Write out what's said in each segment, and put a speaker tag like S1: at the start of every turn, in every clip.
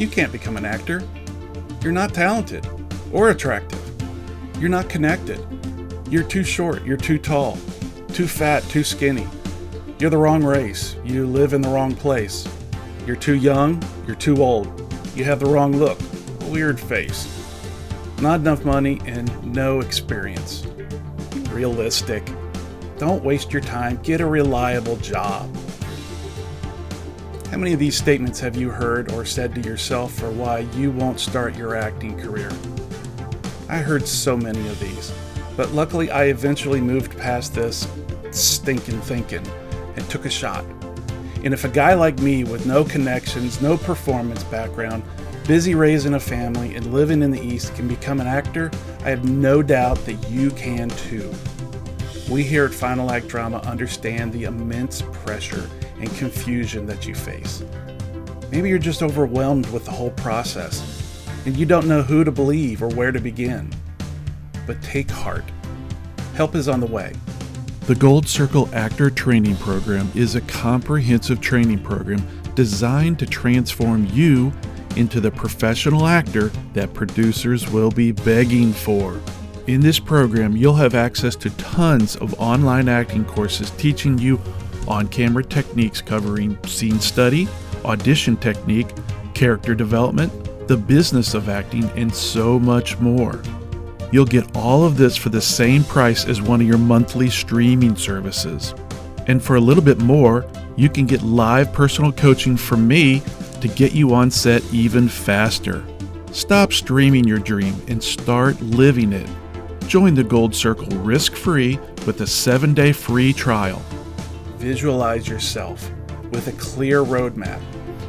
S1: You can't become an actor. You're not talented or attractive. You're not connected. You're too short. You're too tall. Too fat. Too skinny. You're the wrong race. You live in the wrong place. You're too young. You're too old. You have the wrong look. Weird face. Not enough money and no experience. Realistic. Don't waste your time. Get a reliable job. How many of these statements have you heard or said to yourself for why you won't start your acting career? I heard so many of these, but luckily I eventually moved past this stinking thinking and took a shot. And if a guy like me with no connections, no performance background, busy raising a family and living in the East can become an actor, I have no doubt that you can too. We here at Final Act Drama understand the immense pressure and confusion that you face. Maybe you're just overwhelmed with the whole process and you don't know who to believe or where to begin. But take heart. Help is on the way.
S2: The Gold Circle Actor Training Program is a comprehensive training program designed to transform you into the professional actor that producers will be begging for. In this program, you'll have access to tons of online acting courses teaching you on-camera techniques covering scene study, audition technique, character development, the business of acting, and so much more. You'll get all of this for the same price as one of your monthly streaming services. And for a little bit more, you can get live personal coaching from me to get you on set even faster. Stop streaming your dream and start living it. Join the Gold Circle risk-free with a 7-day free trial.
S1: Visualize yourself with a clear roadmap,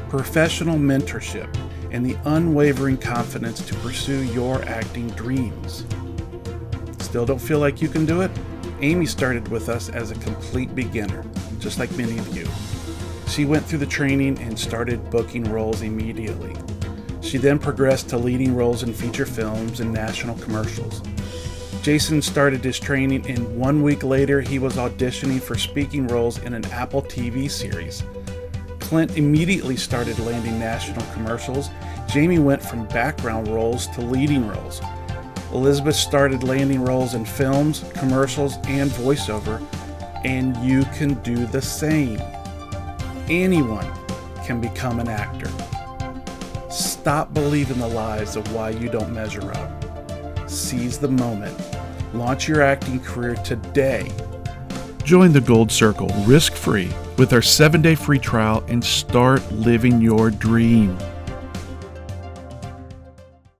S1: professional mentorship, and the unwavering confidence to pursue your acting dreams. Still don't feel like you can do it? Amy started with us as a complete beginner, just like many of you. She went through the training and started booking roles immediately. She then progressed to leading roles in feature films and national commercials. Jason started his training and 1 week later he was auditioning for speaking roles in an Apple TV series. Clint immediately started landing national commercials. Jamie went from background roles to leading roles. Elizabeth started landing roles in films, commercials, and voiceover, and you can do the same. Anyone can become an actor. Stop believing the lies of why you don't measure up. Seize the moment. Launch your acting career today.
S2: Join the Gold Circle risk-free with our 7-day free trial and start living your dream.